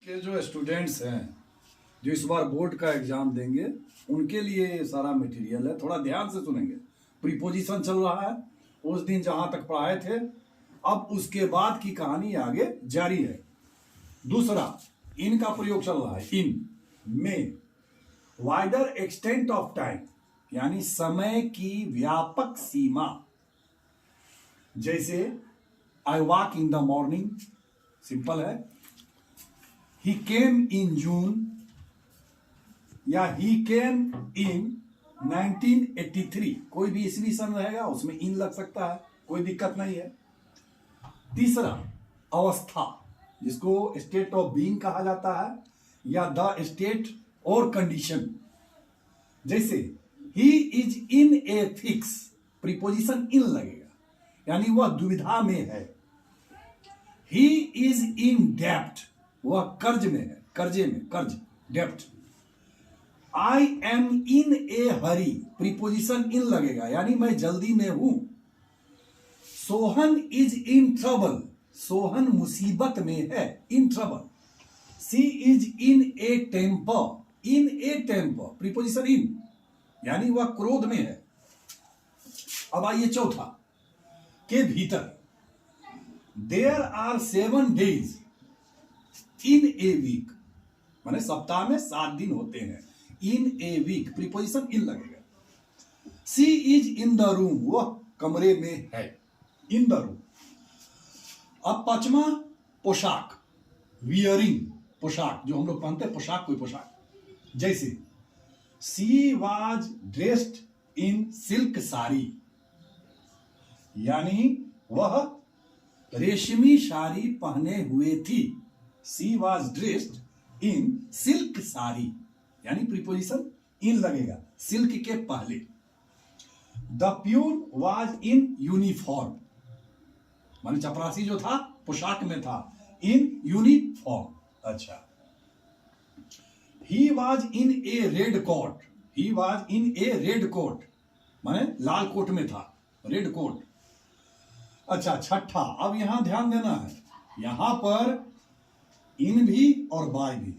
के जो स्टूडेंट्स हैं जो इस बार बोर्ड का एग्जाम देंगे उनके लिए ये सारा मटेरियल है, थोड़ा ध्यान से सुनेंगे। प्रीपोजिशन चल रहा है, उस दिन जहां तक पढ़ाए थे, अब उसके बाद की कहानी आगे जारी है। दूसरा, इन का प्रयोग चल रहा है। इन में वाइडर एक्सटेंट ऑफ टाइम, यानी समय की व्यापक सीमा। जैसे I walk in the morning, simple है। ही केम इन जून, या ही केम इन 1983, कोई भी ईस्वी सन रहेगा उसमें इन लग सकता है, कोई दिक्कत नहीं है। तीसरा, अवस्था, जिसको स्टेट ऑफ बीइंग कहा जाता है, या द स्टेट और कंडीशन। जैसे he is in a fix, preposition in लगेगा, यानी वह दुविधा में है। ही इज इन डेप्ट, वह कर्ज में है, कर्जे में, कर्ज, डेप्ट। I am in A Hari, preposition in लगेगा, यानी मैं जल्दी में हूं। Sohan is in trouble, Sohan मुसीबत में है, in trouble. She is in a temper, in a temper, preposition in, यानी वह क्रोध में है। अब आइए चौथा, के भीतर। There are 7 days in a week, माने सप्ताह में 7 दिन होते हैं। इन ए वीक, प्रीपोजिशन इन लगेगा। सी इज इन द रूम, वह कमरे में है, इन द रूम। अब पांचवा, पोशाक, वियरिंग, पोशाक जो हम लोग पहनते हैं, पोशाक, कोई पोशाक। जैसे she was dressed in silk sari, यानी वह रेशमी साड़ी पहने हुए थी। She was dressed in silk sari, यानी प्रीपोजिशन इन लगेगा, सिल्क के पहले। The peon was in uniform, माने चपरासी जो था पोशाक में था, इन यूनिफॉर्म। अच्छा, he was in a red coat, he was in a red coat, माने लाल कोट में था, रेड कोट। अच्छा, छठा, अब यहां ध्यान देना है, यहां पर इन भी और बाय भी।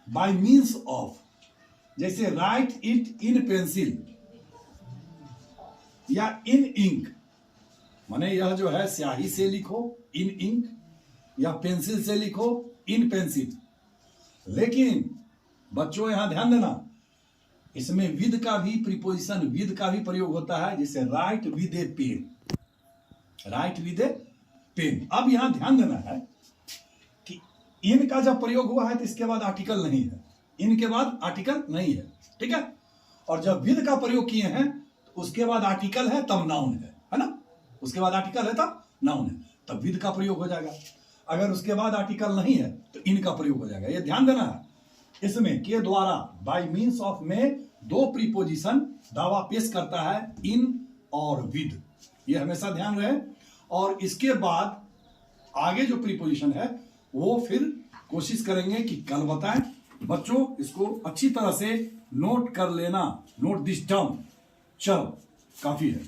बाय मीन्स ऑफ, जैसे राइट इट इन पेंसिल, या इन इंक, माने यह जो है स्याही से लिखो, इन इंक, या पेंसिल से लिखो, इन पेंसिल। लेकिन बच्चों यहां ध्यान देना, इसमें विद का भी प्रीपोजिशन, विद का भी प्रयोग होता है, जैसे write with a pen, write with a pen. अब यहां ध्यान देना है कि इन का जब प्रयोग हुआ है तो इसके बाद आर्टिकल नहीं है, इन के बाद आर्टिकल नहीं है, ठीक है। और जब विद का प्रयोग किए हैं तो उसके बाद आर्टिकल है तब नाउन है ना, उसके बाद आर्टिकल है तब नाउन है, तब विद का प्रयोग हो जाएगा। अगर उसके बाद आर्टिकल नहीं है तो इन का प्रयोग हो जाएगा, ये ध्यान देना है। इसमें के द्वारा बाय मीन्स ऑफ में 2 प्रीपोजिशन दावा पेश करता है, इन और विद, ये हमेशा ध्यान रहे। और इसके बाद आगे जो प्रीपोजिशन है वो फिर कोशिश करेंगे कि कल बताएं। बच्चों इसको अच्छी तरह से नोट कर लेना, नोट दिस टर्म। चलो, काफी है।